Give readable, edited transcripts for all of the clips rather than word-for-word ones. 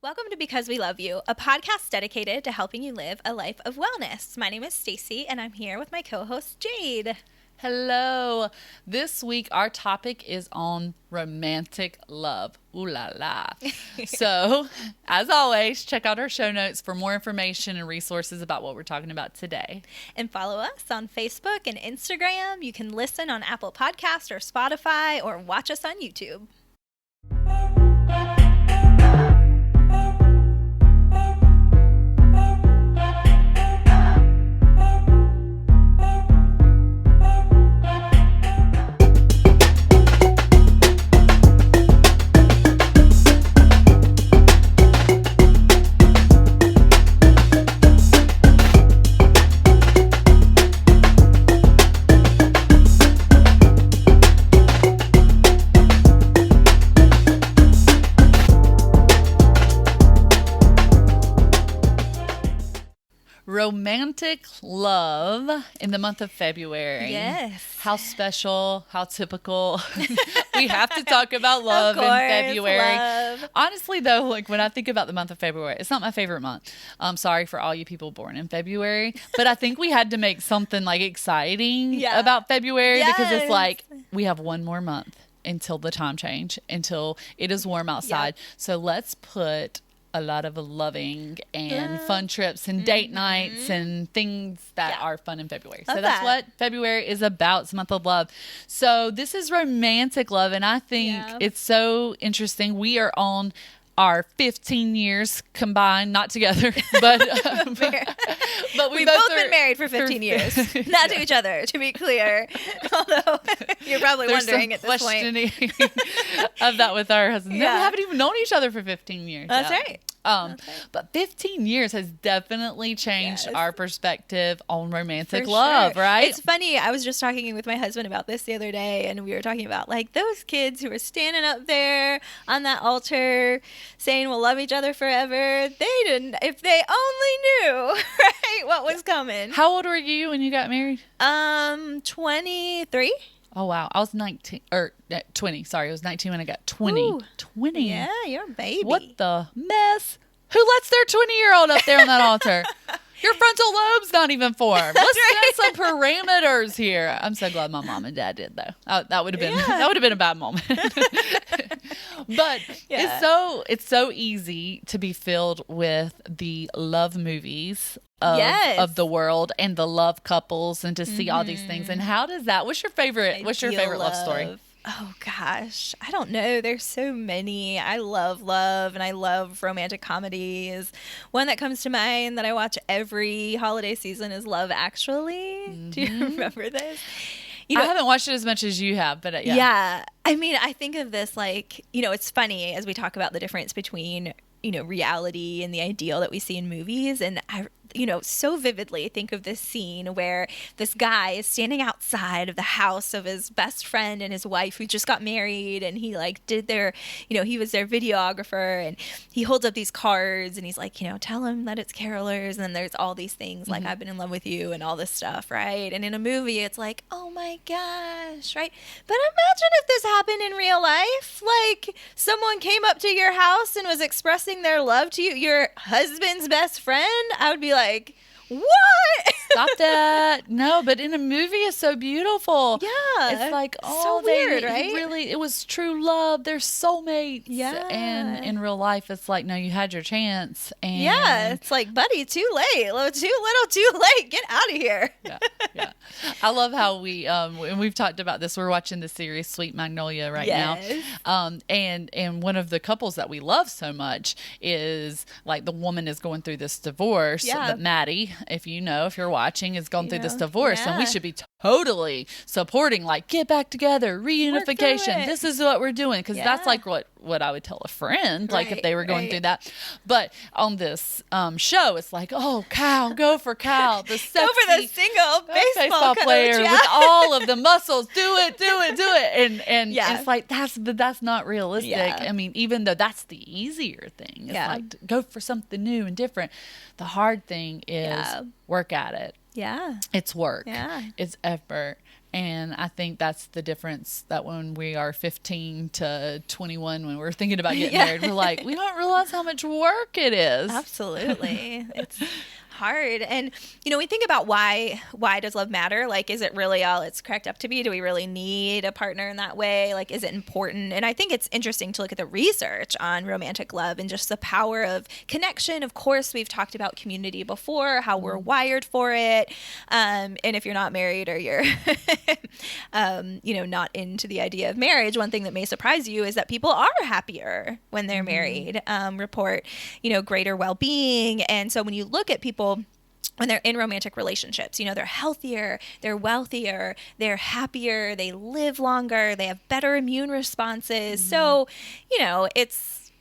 Welcome to Because We Love You, a podcast dedicated to helping you live a life of wellness. My name is Stacy, and I'm here with my co-host, Jade. Hello. This week, our topic is on romantic love. Ooh la la. So, as always, check out our show notes for more information and resources about what we're talking about today. And follow us on Facebook and Instagram. You can listen on Apple Podcasts or Spotify or watch us on YouTube. Romantic love in the month of February. Yes. How special, how typical. We have to talk about love Of course, in February. love. Honestly, though, like when I think about the month of February, it's not my favorite month. I'm sorry for all you people born in February, but I think we had to make something like exciting about February because it's like we have one more month until the time change, until it is warm outside. So let's put a lot of loving and fun trips and date nights and things that are fun in February. So that's what February is about. It's a month of love. So this is romantic love. And I think it's so interesting. We are on our 15 years combined, not together, but we've both been married for 15 years. Not to each other, to be clear. Although you're probably wondering at this point. Of that with our husband. No, we haven't even known each other for 15 years. That's right. But 15 years has definitely changed our perspective on romantic love, right? It's funny. I was just talking with my husband about this the other day, and we were talking about like those kids who were standing up there on that altar saying we'll love each other forever. They didn't, if they only knew, right, what was coming. How old were you when you got married? 23. Oh, wow. I was 19 or 20. Sorry. I was 19 when I got 20. Ooh. 20. Yeah, you're a baby. What the mess? Who lets their 20-year-old up there on that altar? Your frontal lobe's not even formed. Let's set some parameters here. I'm so glad my mom and dad did, though. That would have been a bad moment. But it's so easy to be filled with the love movies of the world and the love couples and to see all these things. And how does that? What's your favorite love story? Oh gosh, I don't know. There's so many. I love love and I love romantic comedies. One that comes to mind that I watch every holiday season is Love Actually. Do you remember this? I haven't watched it as much as you have, but yeah. I mean, I think of this like, it's funny as we talk about the difference between, reality and the ideal that we see in movies. And I so vividly think of this scene where this guy is standing outside of the house of his best friend and his wife who just got married, and he like did their, he was their videographer, and he holds up these cards and he's like, tell him that it's carolers, and then there's all these things like I've been in love with you and all this stuff, right? And in a movie it's like, oh my gosh, right? But imagine if this happened in real life, like someone came up to your house and was expressing their love to you, your husband's best friend. I would be like, what? Stop that. No, but in a movie it's so beautiful. Yeah. It's like, so weird, right? Really, it was true love. They're soulmates. Yeah. And in real life, it's like, no, you had your chance. And yeah. It's like, buddy, too late. Too little, too late. Get out of here. Yeah. I love how and we've talked about this. We're watching the series Sweet Magnolia right now. And one of the couples that we love so much is like the woman is going through this divorce. Yeah. But Maddie, if you're watching, is going through this divorce, and we should be totally supporting, like, get back together, reunification. This is what we're doing, because that's like what I would tell a friend, like if they were going through that. But on this show, it's like, oh, Cal, go for Cal, the sexy, go for the single baseball player coach, with all of the muscles. Do it. And it's like that's not realistic. I mean, even though that's the easier thing, it's like to go for something new and different. The hard thing is work at it. Yeah. It's work. Yeah. It's effort. And I think that's the difference, that when we are 15 to 21, when we're thinking about getting married, we're like, we don't realize how much work it is. Absolutely. It's hard. And, we think about why does love matter? Like, is it really all it's cracked up to be? Do we really need a partner in that way? Like, is it important? And I think it's interesting to look at the research on romantic love and just the power of connection. Of course, we've talked about community before, how we're wired for it. And if you're not married or you're, not into the idea of marriage, one thing that may surprise you is that people are happier when they're married, report, greater well-being. And so when you look at people when they're in romantic relationships, they're healthier, they're wealthier, they're happier, they live longer, they have better immune responses. So, it's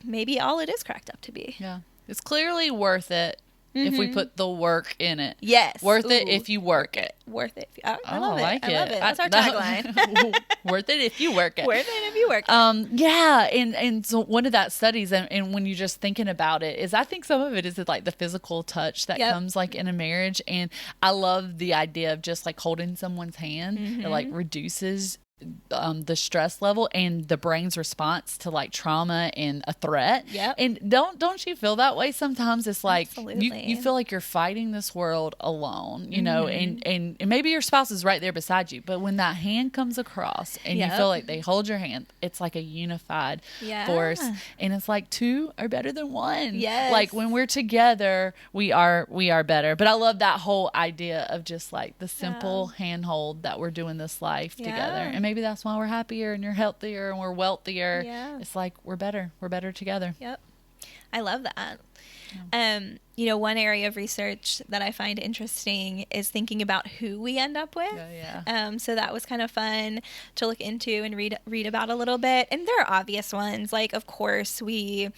maybe all it is cracked up to be. Yeah. It's clearly worth it if we put the work in it. Yes. Worth it if you work it. Worth it. I love it. I love it. That's our tagline. Worth it if you work it. Worth it if you work it. Yeah. And so one of that studies, and when you're just thinking about it, is I think some of it is like the physical touch that comes like in a marriage. And I love the idea of just like holding someone's hand. It like reduces the stress level and the brain's response to like trauma and a threat. Yep. And don't you feel that way sometimes? It's like Absolutely. you feel like you're fighting this world alone, and maybe your spouse is right there beside you, but when that hand comes across and you feel like they hold your hand, it's like a unified force, and it's like two are better than one. Yes. Like when we're together, we are better. But I love that whole idea of just like the simple handhold that we're doing this life together. And maybe that's why we're happier and you're healthier and we're wealthier. Yeah. It's like we're better together. Yep. I love that. One area of research that I find interesting is thinking about who we end up with. So that was kind of fun to look into and read about a little bit. And there are obvious ones, like, of course, we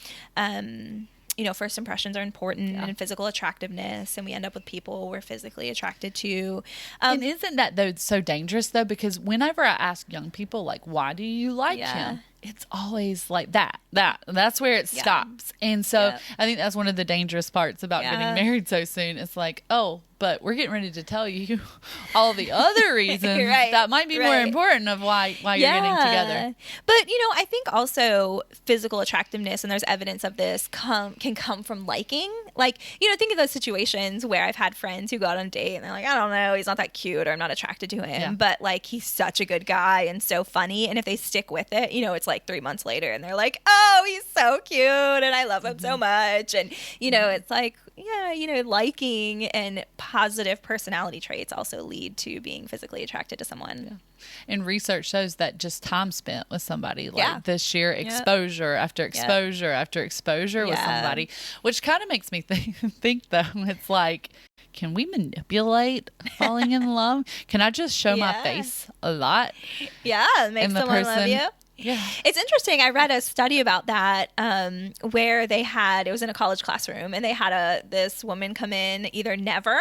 first impressions are important and physical attractiveness, and we end up with people we're physically attracted to. And isn't that though so dangerous though? Because whenever I ask young people, like, why do you like him? It's always like that's where it stops. And so I think that's one of the dangerous parts about getting married so soon. It's like, oh, but we're getting ready to tell you all the other reasons that might be more important of why you're getting together. But, I think also physical attractiveness, and there's evidence of this, can come from liking. Like, think of those situations where I've had friends who go out on a date and they're like, I don't know, he's not that cute, or I'm not attracted to him, but like he's such a good guy and so funny. And if they stick with it, it's like 3 months later and they're like, oh, he's so cute and I love him so much. And, it's like, liking and positive personality traits also lead to being physically attracted to someone. Yeah. And research shows that just time spent with somebody, like the sheer exposure after exposure after exposure with somebody, which kind of makes me think though, it's like, can we manipulate falling in love? Can I just show my face a lot? Yeah, make someone love you. Yeah. It's interesting. I read a study about that where it was in a college classroom, and they had this woman come in either never,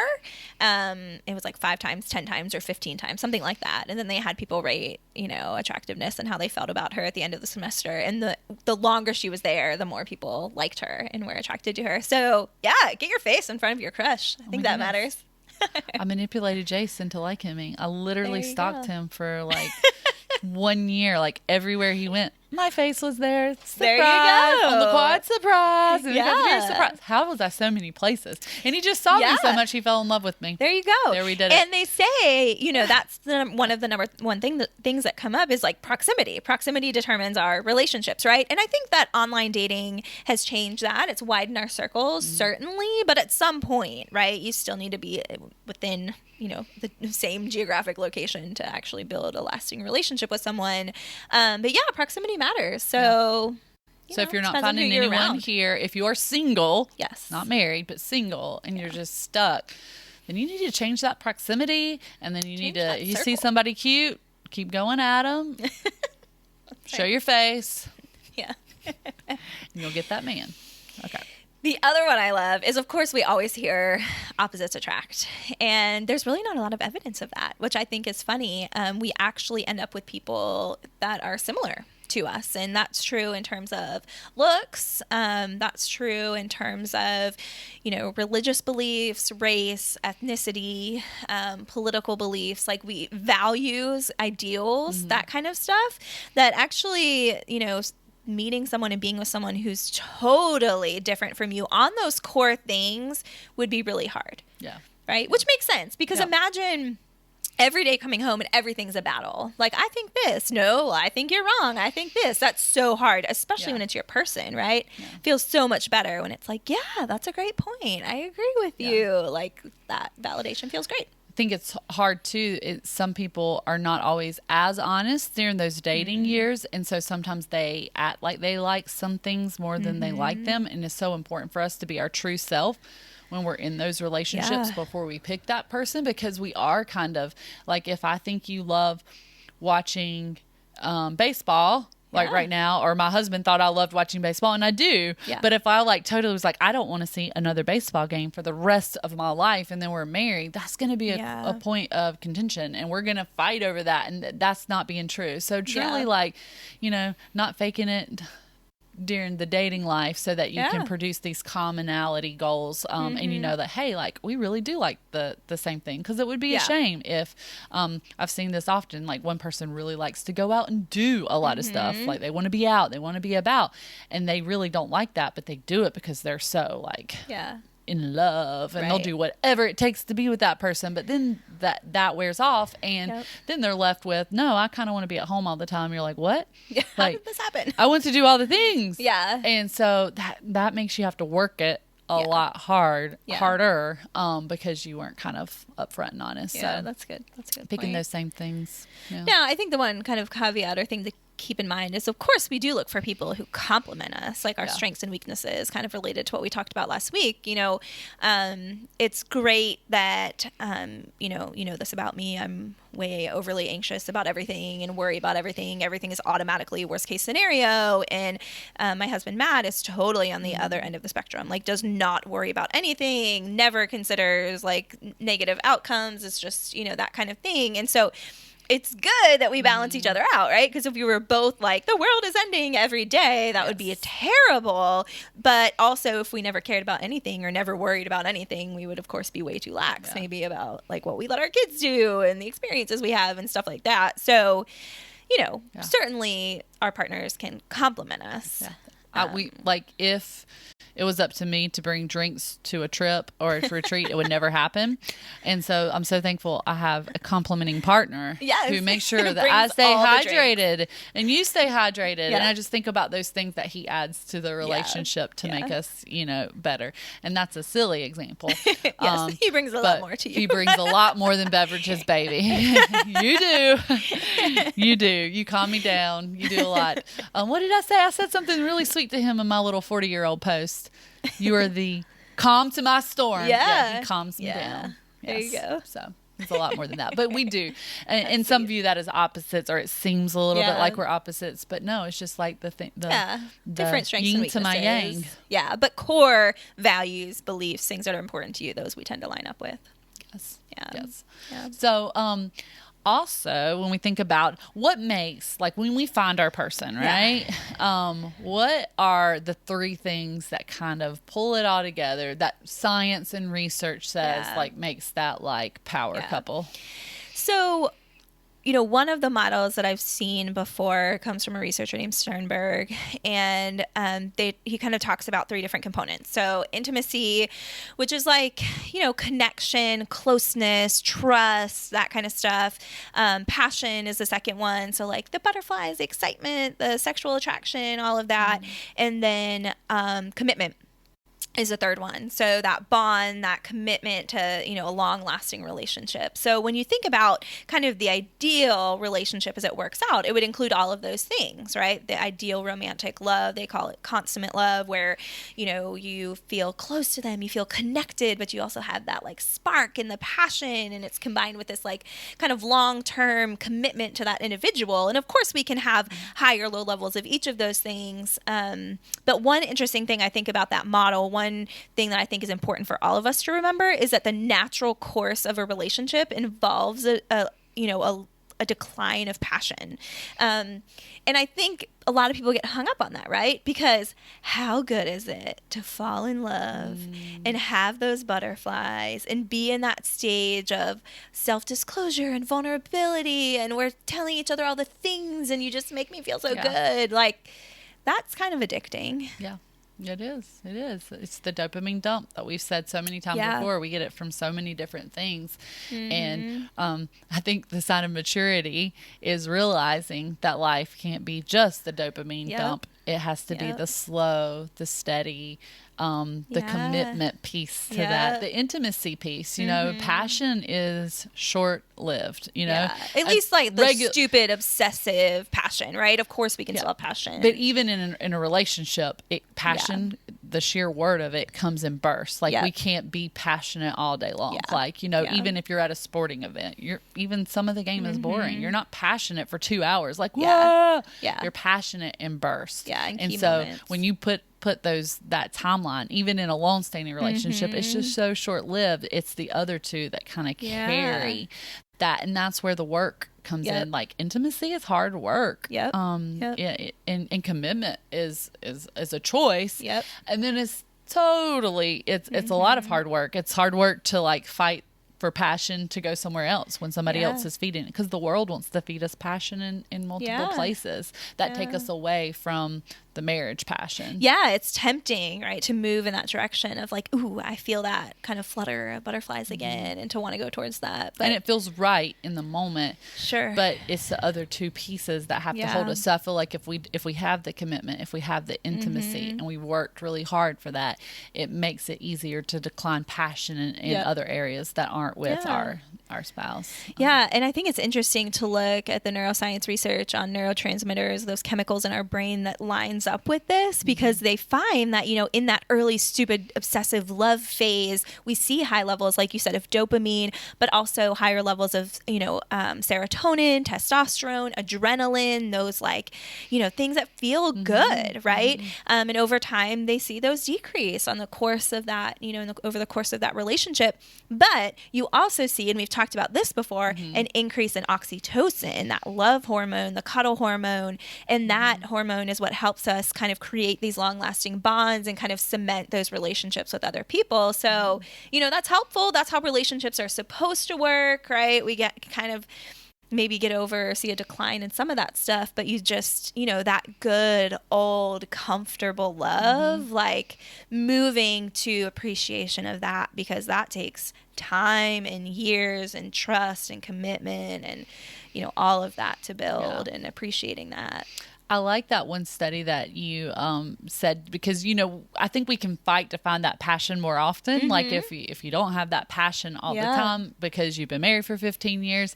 it was like 5 times, 10 times, or 15 times, something like that. And then they had people rate, attractiveness and how they felt about her at the end of the semester. And the longer she was there, the more people liked her and were attracted to her. So get your face in front of your crush. I think that matters. I manipulated Jason to like him. I literally stalked him for like 1 year, like everywhere he went, my face was there. Surprise, there you go. On the quad, surprise. And surprise. How was I so many places? And he just saw me so much, he fell in love with me. There you go. There we did it. And they say, that's one of the number one things that come up is like proximity. Proximity determines our relationships, right? And I think that online dating has changed that. It's widened our circles, certainly, but at some point, right, you still need to be within the same geographic location to actually build a lasting relationship with someone. But proximity matters. So, so if you're not finding anyone here, if you're single, not married, but single, and you're just stuck, then you need to change that proximity. And then you see somebody cute, keep going at them. Show your face. Yeah. And you'll get that man. Okay. The other one I love is, of course, we always hear opposites attract. And there's really not a lot of evidence of that, which I think is funny. We actually end up with people that are similar to us. And that's true in terms of looks. That's true in terms of, religious beliefs, race, ethnicity, political beliefs, like values, ideals, that kind of stuff that actually, meeting someone and being with someone who's totally different from you on those core things would be really hard. Yeah. Right. Which makes sense because imagine every day coming home and everything's a battle. Like, I think this. No, I think you're wrong. I think this. That's so hard, especially when it's your person, right? Yeah. Feels so much better when it's like, yeah, that's a great point. I agree with you. Like, that validation feels great. I think it's hard too. Some people are not always as honest during those dating years. And so sometimes they act like they like some things more than they like them. And it's so important for us to be our true self when we're in those relationships before we pick that person, because we are kind of like, if I think you love watching baseball, like right now, or my husband thought I loved watching baseball, and I do. Yeah. But if I totally was like, I don't want to see another baseball game for the rest of my life, and then we're married, that's going to be a point of contention, and we're going to fight over that, and that's not being true. So truly, not faking it during the dating life so that you can produce these commonality goals, and you know that, hey, we really do like the same thing, because it would be a shame if I've seen this often, one person really likes to go out and do a lot of stuff, they want to be out, they want to be about, and they really don't like that, but they do it because they're so in love, and they'll do whatever it takes to be with that person. But then that wears off, and then they're left with, no, I kind of want to be at home all the time. You're like, what? Yeah, how did this happen? I want to do all the things. Yeah. And so that makes you have to work it a lot harder, because you weren't kind of upfront and honest. Yeah, so that's good. That's good. Picking those same things. Yeah. Yeah, I think the one kind of caveat or thing to keep in mind is, of course, we do look for people who complement us, like our strengths and weaknesses, kind of related to what we talked about last week. It's great that, you know this about me. I'm way overly anxious about everything and worry about everything. Everything is automatically worst case scenario. And my husband, Matt, is totally on the other end of the spectrum, does not worry about anything, never considers negative outcomes. It's just, that kind of thing. And so it's good that we balance each other out, right? Because if we were both the world is ending every day, that would be terrible. But also, if we never cared about anything or never worried about anything, we would, of course, be way too lax, maybe about what we let our kids do and the experiences we have and stuff like that. So, certainly our partners can complement us. Yeah. If it was up to me to bring drinks to a trip or a retreat, it would never happen. And so I'm so thankful I have a complimenting partner who makes sure that I stay hydrated and you stay hydrated. And I just think about those things that he adds to the relationship to make us, better. And that's a silly example. Yes, he brings a lot more to you. He brings a lot more than beverages, baby. You do. You do. You calm me down. You do a lot. What did I say? I said something really sweet to him in my little 40-year-old post. You are the calm to my storm. Yeah, he calms me down. Yes. There you go. So it's a lot more than that. But we do. And some view that as opposites, or it seems a little bit like we're opposites. But no, it's just the different strengths and weaknesses. To my yang. Yeah, but core values, beliefs, things that are important to you, those we tend to line up with. Yes. Yeah. Yes. Yeah. So, also, when we think about what makes, when we find our person, right? What are the three things that kind of pull it all together that science and research says makes that power couple? So, one of the models that I've seen before comes from a researcher named Sternberg, and he kind of talks about three different components. So intimacy, which is connection, closeness, trust, that kind of stuff. Passion is the second one. So the butterflies, the excitement, the sexual attraction, all of that. And then commitment is the third one. So that bond, that commitment to, a long-lasting relationship. So when you think about kind of the ideal relationship as it works out, it would include all of those things, right? The ideal romantic love, they call it consummate love, where, you feel close to them, you feel connected, but you also have that spark and the passion, and it's combined with this kind of long-term commitment to that individual. And of course we can have high or low levels of each of those things. But one interesting thing I think about that model, one thing that I think is important for all of us to remember, is that the natural course of a relationship involves a a decline of passion. And I think a lot of people get hung up on that, right? Because how good is it to fall in love and have those butterflies and be in that stage of self-disclosure and vulnerability, and we're telling each other all the things, and you just make me feel so good. Like, that's kind of addicting. Yeah. It is. It is. It's the dopamine dump that we've said so many times before. We get it from so many different things. And I think the sign of maturity is realizing that life can't be just the dopamine dump. It has to be the slow, the steady, the commitment piece to that, the intimacy piece. You know, passion is short-lived, you know. At least like the stupid, obsessive passion, right? Of course we can still have passion. But even in a relationship, passion, the sheer word of it comes in bursts. Like we can't be passionate all day long. Like, you know, even if you're at a sporting event, even some of the game is boring. You're not passionate for 2 hours. Like, whoa! You're passionate in bursts. And so when you put that timeline, even in a long-standing relationship, it's just so short-lived. It's the other two that kind of carry that, and that's where the work comes in. Like, intimacy is hard work. And commitment is a choice. And then it's totally it's a lot of hard work. It's hard work to like fight for passion to go somewhere else when somebody else is feeding it, because the world wants to feed us passion in multiple places that take us away from the marriage passion. It's tempting, right, to move in that direction of like, ooh, I feel that kind of flutter of butterflies again, and to want to go towards that. But, and it feels right in the moment. Sure. But it's the other two pieces that have to hold us. So I feel like if we have the commitment, if we have the intimacy, and we worked really hard for that, it makes it easier to decline passion in other areas that aren't with our spouse. And I think it's interesting to look at the neuroscience research on neurotransmitters, those chemicals in our brain that lines up with this, because they find that, you know, in that early stupid obsessive love phase, we see high levels, like you said, of dopamine, but also higher levels of, you know, serotonin, testosterone, adrenaline, those like, you know, things that feel good, right? And over time, they see those decrease on the course of that, you know, over the course of that relationship. But you also see, and we've talked about this before, an increase in oxytocin, that love hormone, the cuddle hormone, and that hormone is what helps us kind of create these long-lasting bonds and kind of cement those relationships with other people. So, you know, that's helpful. That's how relationships are supposed to work, right? We get kind of maybe get over or see a decline in some of that stuff, but you just, you know, that good old comfortable love, like moving to appreciation of that, because that takes time and years and trust and commitment and, you know, all of that to build, and appreciating that. I like that one study that you said, because, you know, I think we can fight to find that passion more often. Like if you don't have that passion all the time because you've been married for 15 years.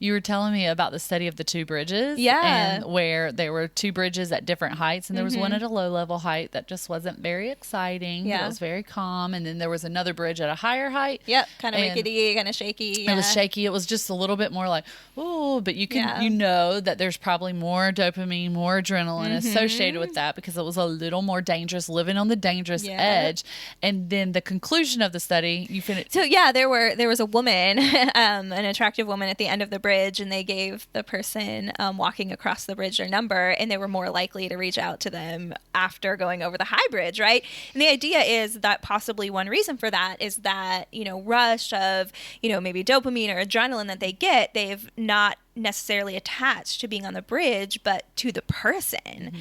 You were telling me about the study of the two bridges. And where there were two bridges at different heights, and there was one at a low level height that just wasn't very exciting. It was very calm. And then there was another bridge at a higher height. Kind of rickety, kind of shaky. It was shaky. It was just a little bit more like, oh, but you can, you know, that there's probably more dopamine, more adrenaline associated with that, because it was a little more dangerous, living on the dangerous edge. And then the conclusion of the study, you finished. So there was a woman, an attractive woman at the end of the bridge, and they gave the person walking across the bridge their number, and they were more likely to reach out to them after going over the high bridge, right? And the idea is that possibly one reason for that is that, you know, rush of, you know, maybe dopamine or adrenaline that they get, they've not necessarily attached to being on the bridge, but to the person.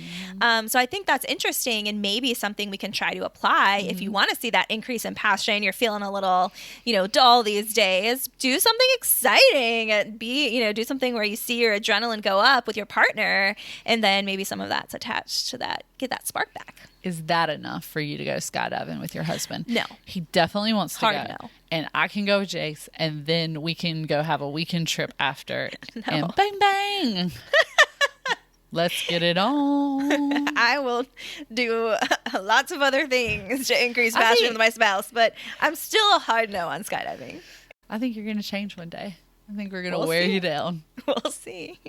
So I think that's interesting, and maybe something we can try to apply if you want to see that increase in passion. You're feeling a little, you know, dull these days. Do something exciting. Do something where you see your adrenaline go up with your partner, and then maybe some of that's attached to that. Get that spark back. Is that enough for you to go skydiving with your husband? No. He definitely wants to Hard go. no. And I can go with Jace, and then we can go have a weekend trip after. And bang, bang. Let's get it on. I will do lots of other things to increase passion with my spouse, but I'm still a hard no on skydiving. I think you're going to change one day. I think we're going to wear you down. We'll see.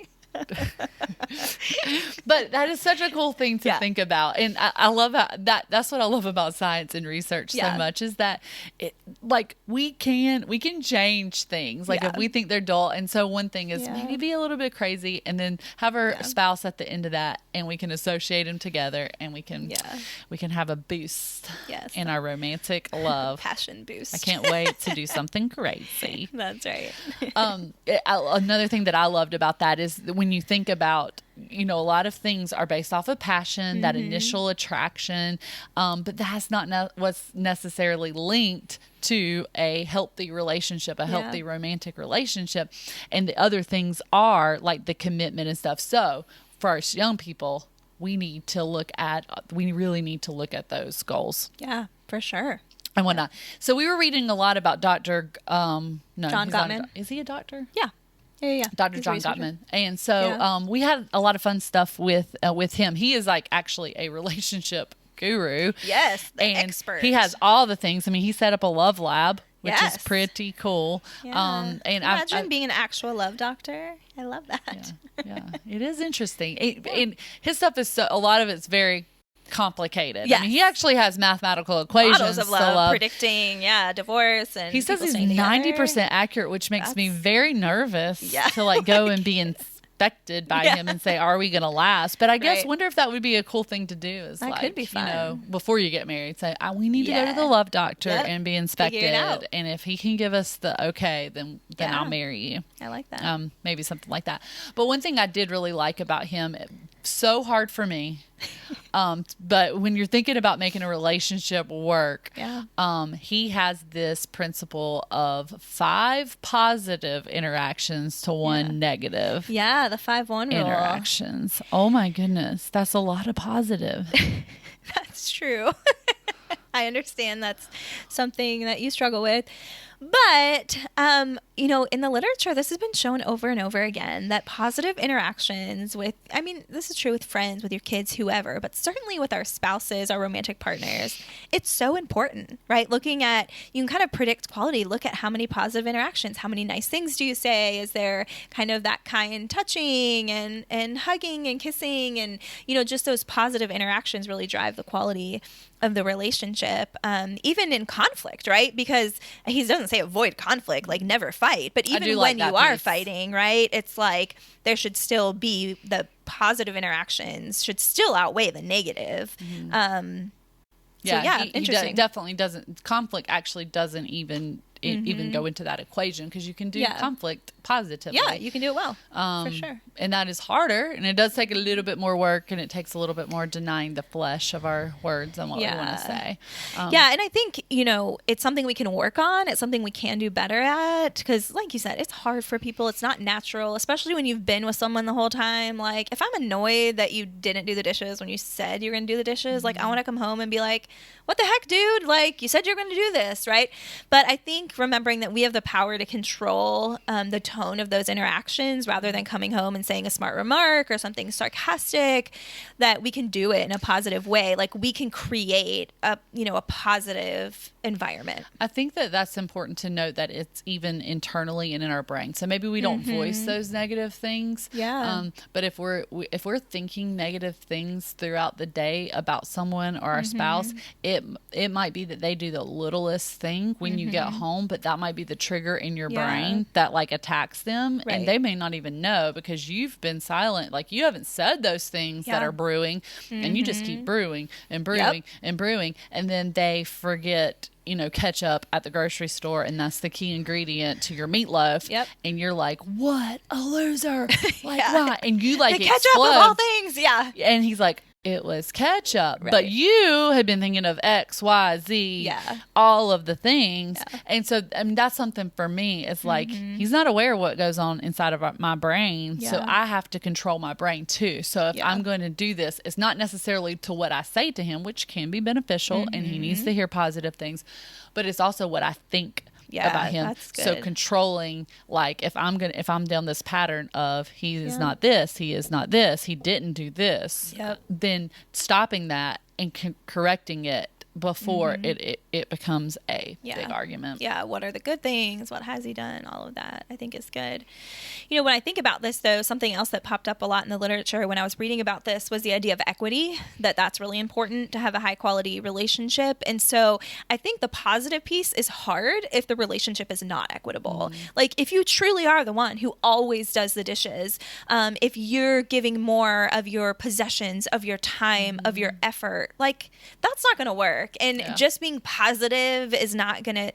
But that is such a cool thing to think about. And I love how that's what I love about science and research so much, is that it, like, we can change things. Like if we think they're dull. And so one thing is maybe be a little bit crazy, and then have our spouse at the end of that, and we can associate them together, and we can have a boost in our romantic love. Passion boost. I can't wait to do something crazy. That's right. Another thing that I loved about that is when you think about, you know, a lot of things are based off of passion, that initial attraction, but that's not what's necessarily linked to a healthy relationship, a healthy romantic relationship. And the other things are like the commitment and stuff. So for us young people, we really need to look at those goals. Yeah, for sure. And whatnot. So we were reading a lot about Dr. John Gottman. Is he a doctor? Yeah. Yeah. Dr. John Gottman. And so we had a lot of fun stuff with him. He is like actually a relationship guru. Yes, the and expert. He has all the things. I mean, he set up a love lab, which is pretty cool. Yeah. And imagine being an actual love doctor. I love that. Yeah. It is interesting. And his stuff is a lot of it's very complicated. Yes. I mean, he actually has mathematical equations models of love, predicting divorce, and he says he's 90% accurate, which makes me very nervous to like go and be inspected by him and say, are we gonna last? But I guess wonder if that would be a cool thing to do, is that could be fun. You know, before you get married, say, we need to go to the love doctor and be inspected, and if he can give us the okay, then I'll marry you. I like that. Maybe something like that. But one thing I did really like about him, so hard for me, but when you're thinking about making a relationship work, he has this principle of 5 positive interactions to 1 negative. Yeah, the 5-1 rule. Interactions. Oh my goodness, that's a lot of positive. That's true. I understand that's something that you struggle with. But, you know, in the literature, this has been shown over and over again that positive interactions with, I mean, this is true with friends, with your kids, whoever, but certainly with our spouses, our romantic partners, it's so important, right? Looking at, you can kind of predict quality. Look at how many positive interactions, how many nice things do you say? Is there kind of that kind touching and hugging and kissing, and, you know, just those positive interactions really drive the quality of the relationship, even in conflict, right? Because he doesn't say avoid conflict, like never fight, but even when you are fighting, right? It's like there should still be the positive interactions should still outweigh the negative. Mm-hmm. Interesting. He definitely doesn't. Conflict actually doesn't even go into that equation, because you can do conflict positively. Yeah, you can do it well, for sure. And that is harder, and it does take a little bit more work, and it takes a little bit more denying the flesh of our words and what we want to say. And I think, you know, it's something we can work on. It's something we can do better at, because like you said, it's hard for people. It's not natural, especially when you've been with someone the whole time. Like, if I'm annoyed that you didn't do the dishes when you said you're going to do the dishes, like, I want to come home and be like, what the heck, dude? Like, you said you're going to do this, right? But I think remembering that we have the power to control the tone of those interactions, rather than coming home and saying a smart remark or something sarcastic, that we can do it in a positive way. Like, we can create a positive environment. I think that that's important to note, that it's even internally and in our brain. So maybe we don't voice those negative things. Yeah. But if we're thinking negative things throughout the day about someone or our spouse, it might be that they do the littlest thing when you get home, but that might be the trigger in your brain that like attacks them, and they may not even know, because you've been silent. Like, you haven't said those things that are brewing, and you just keep brewing and brewing and brewing, and then they forget, you know, ketchup at the grocery store, and that's the key ingredient to your meatloaf. And you're like, what a loser. Like, why? And you like, the ketchup of all things. And he's like, it was ketchup, but you had been thinking of X, Y, Z, all of the things. And so, I mean, that's something for me. It's like, he's not aware of what goes on inside of my brain. So I have to control my brain too. So if I'm going to do this, it's not necessarily to what I say to him, which can be beneficial, and he needs to hear positive things, but it's also what I think about him. That's good. So controlling, like, if I'm down this pattern of he is not this, he is not this, he didn't do this, then stopping that and correcting it before it becomes a big argument. Yeah. What are the good things? What has he done? All of that I think is good. You know, when I think about this though, something else that popped up a lot in the literature when I was reading about this was the idea of equity, that's really important to have a high quality relationship. And so I think the positive piece is hard if the relationship is not equitable. Like if you truly are the one who always does the dishes, if you're giving more of your possessions, of your time, of your effort, like that's not going to work. And just being positive is not gonna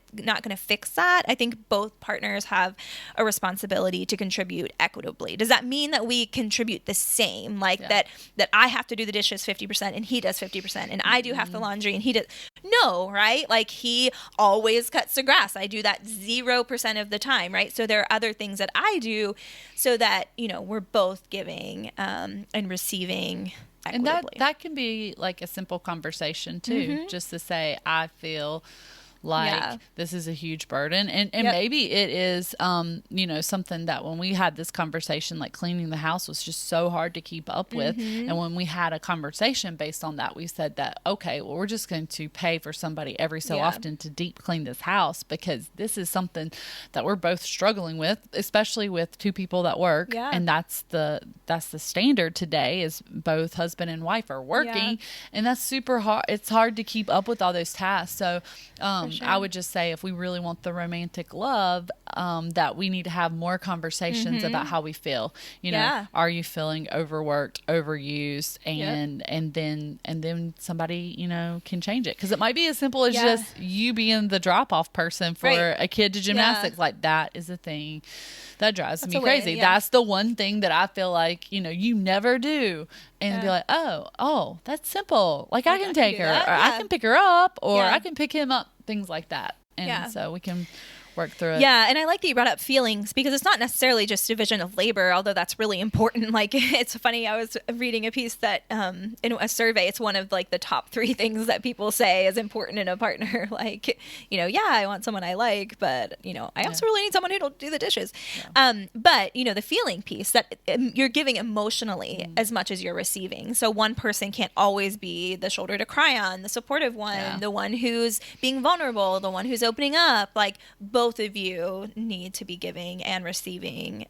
fix that. I think both partners have a responsibility to contribute equitably. Does that mean that we contribute the same? Like that I have to do the dishes 50% and he does 50%, and I do half the laundry and he does? No, right? Like he always cuts the grass. I do that 0% of the time, right? So there are other things that I do so that, you know, we're both giving and receiving equitably. And that can be like a simple conversation too, just to say, I feel like this is a huge burden, and maybe it is you know, something that when we had this conversation, like cleaning the house was just so hard to keep up with, and when we had a conversation based on that, we said that, okay, well, we're just going to pay for somebody every so often to deep clean this house, because this is something that we're both struggling with, especially with two people that work, and that's the standard today, is both husband and wife are working, and that's super hard. It's hard to keep up with all those tasks. So I would just say, if we really want the romantic love, that we need to have more conversations about how we feel. You know, are you feeling overworked, overused, and then somebody, you know, can change it, because it might be as simple as just you being the drop off person for a kid to gymnastics. Like that is a thing that drives me crazy. That's the one thing that I feel like, you know, you never do, and be like, oh, that's simple. Like I can take her, or I can pick her up, or I can pick him up. Things like that. And so we can work through it. Yeah, and I like that you brought up feelings, because it's not necessarily just division of labor, although that's really important. Like, it's funny, I was reading a piece that in a survey, it's one of like the top 3 things that people say is important in a partner. Like, you know, I want someone I like, but, you know, I also really need someone who'll do the dishes. But, you know, the feeling piece, that you're giving emotionally as much as you're receiving. So one person can't always be the shoulder to cry on, the supportive one, the one who's being vulnerable, the one who's opening up. Like, both of you need to be giving and receiving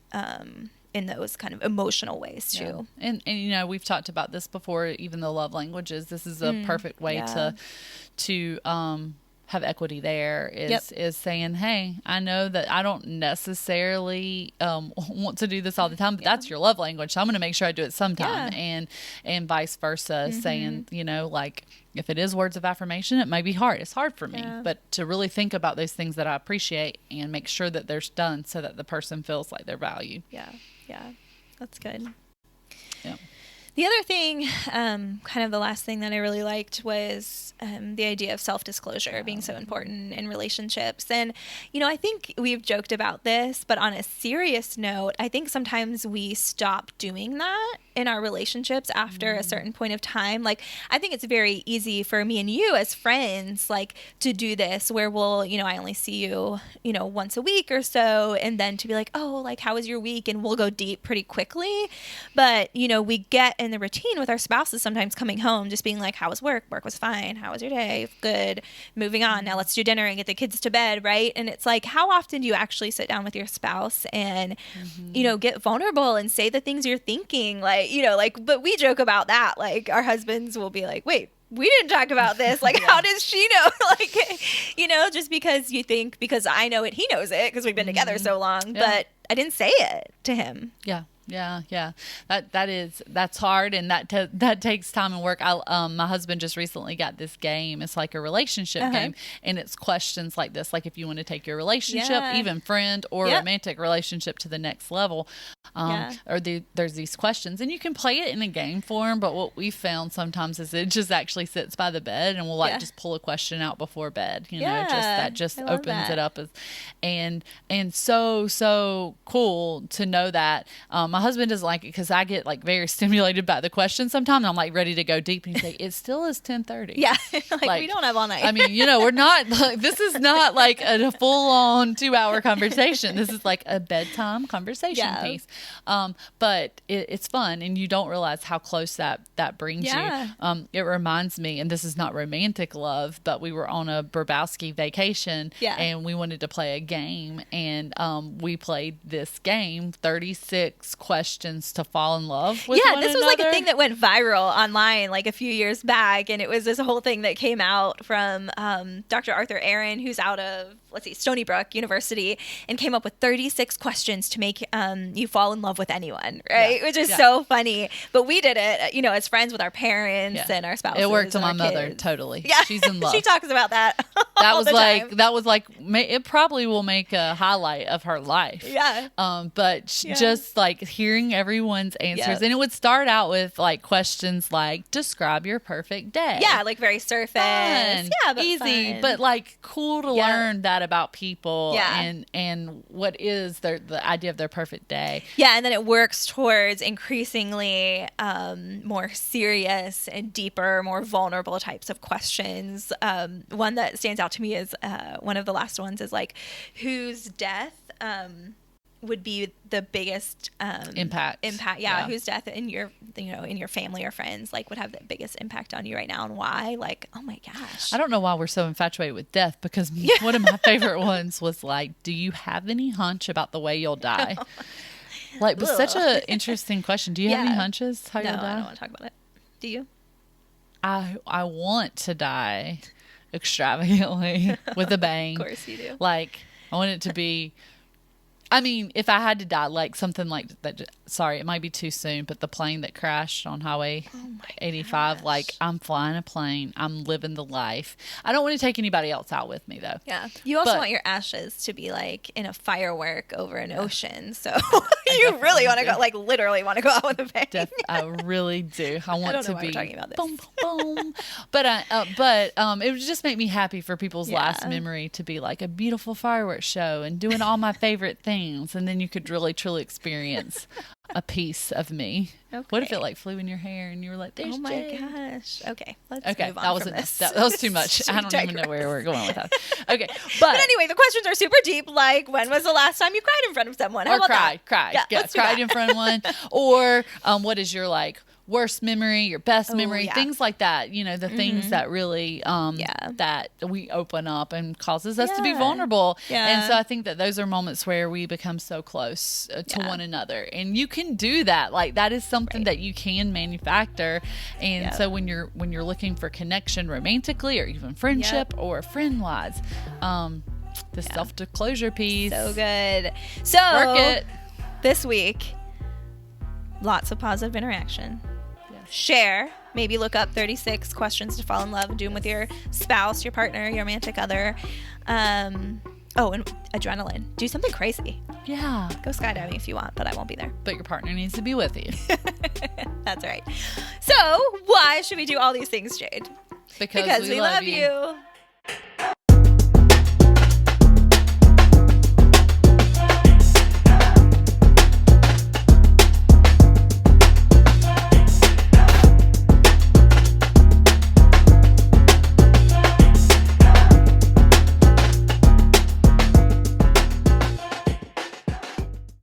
in those kind of emotional ways too. And you know, we've talked about this before, even the love languages. This is a perfect way to have equity there, is saying, hey, I know that I don't necessarily want to do this all the time, but that's your love language, so I'm going to make sure I do it sometime. And vice versa, saying, you know, like, if it is words of affirmation, it may be hard. It's hard for me, but to really think about those things that I appreciate and make sure that they're done so that the person feels like they're valued. Yeah, that's good. Yeah. The other thing, kind of the last thing that I really liked was the idea of self-disclosure being so important in relationships. And, you know, I think we've joked about this, but on a serious note, I think sometimes we stop doing that in our relationships after a certain point of time. Like, I think it's very easy for me and you as friends, like, to do this where we'll, you know, I only see you, you know, once a week or so, and then to be like, oh, like, how was your week? And we'll go deep pretty quickly. But, you know, we get in the routine with our spouses sometimes coming home, just being like, how was work? Work was fine. How was your day? Good. Moving on. Now let's do dinner and get the kids to bed, right? And it's like, how often do you actually sit down with your spouse and, you know, get vulnerable and say the things you're thinking? Like, you know, like, but we joke about that. Like, our husbands will be like, wait, we didn't talk about this. Like, how does she know? Like, you know, just because you think, because I know it, he knows it because we've been together so long, but I didn't say it to him. Yeah. That's hard, and that takes time and work. My husband just recently got this game. It's like a relationship game, and it's questions like this, like if you want to take your relationship, even friend or romantic relationship, to the next level, there's these questions, and you can play it in a game form. But what we found sometimes is it just actually sits by the bed, and we'll just pull a question out before bed. You know, just opens it up, and so cool to know that. my husband doesn't like it because I get like very stimulated by the question sometimes. I'm like ready to go deep, and he's like, it still is 10:30. Yeah. like we don't have all night. I mean, we're not like, this is not like a full on 2-hour conversation. This is like a bedtime conversation piece. But it's fun, and you don't realize how close that brings you. It reminds me, and this is not romantic love, but we were on a Breeback vacation, and we wanted to play a game, and we played this game, 36 questions to fall in love with one this was another. like a thing that went viral online like a few years back, and it was this whole thing that came out from Dr. Arthur Aaron, who's out of Stony Brook University, and came up with 36 questions to make you fall in love with anyone, right? Which is so funny. But we did it, as friends with our parents and our spouses. It worked on my mother, kids. totally. Yeah, she's in love. She talks about that. That was like it probably will make a highlight of her life. Yeah. But just like hearing everyone's answers, and it would start out with like questions like, describe your perfect day. Yeah, like very surface. Fun, but easy, fun. but like cool to learn that about people. Yeah. And what is the idea of their perfect day. Yeah, and then it works towards increasingly more serious and deeper, more vulnerable types of questions. One that stands out to me is one of the last ones is like, whose death would be the biggest impact. Whose death in your in your family or friends like would have the biggest impact on you right now, and why? Like, oh my gosh, I don't know why we're so infatuated with death, because one of my favorite ones was like, do you have any hunch about the way you'll die? Like, but such an interesting question. Do you have any hunches how you'll die? I don't want to talk about it. Do you? I want to die extravagantly with a bang. Of course you do. Like, I want it to be, I mean, if I had to die, like something like that, sorry, it might be too soon, but the plane that crashed on Highway 85, like, I'm flying a plane. I'm living the life. I don't want to take anybody else out with me, though. Yeah. You also want your ashes to be like in a firework over an ocean. So you really want to go, like, literally want to go out with a bang. I really do. I want to be we're talking about this. Boom, boom. But it would just make me happy for people's last memory to be like a beautiful fireworks show and doing all my favorite things. And then you could really, truly experience a piece of me. Okay. What if it like flew in your hair and you were like, there's oh my Jade. Gosh. Okay. Let's move on that was from this. That was too much. I don't even know where we're going with that. Okay. But anyway, the questions are super deep. Like, when was the last time you cried in front of someone? How about that? Cried. Yeah, cried in front of one. Or what is your like worst memory, your best memory, things like that, the things that really that we open up and causes us to be vulnerable. And so I think that those are moments where we become so close to one another, and you can do that. Like, that is something that you can manufacture. And so when you're looking for connection romantically, or even friendship or friend wise, the self-disclosure piece, so good. So work it this week. Lots of positive interaction. Share, maybe look up 36 questions to fall in love. Do them with your spouse, your partner, your romantic other. And adrenaline. Do something crazy. Yeah. Go skydiving if you want, but I won't be there. But your partner needs to be with you. That's right. So why should we do all these things, Jade? Because we love you.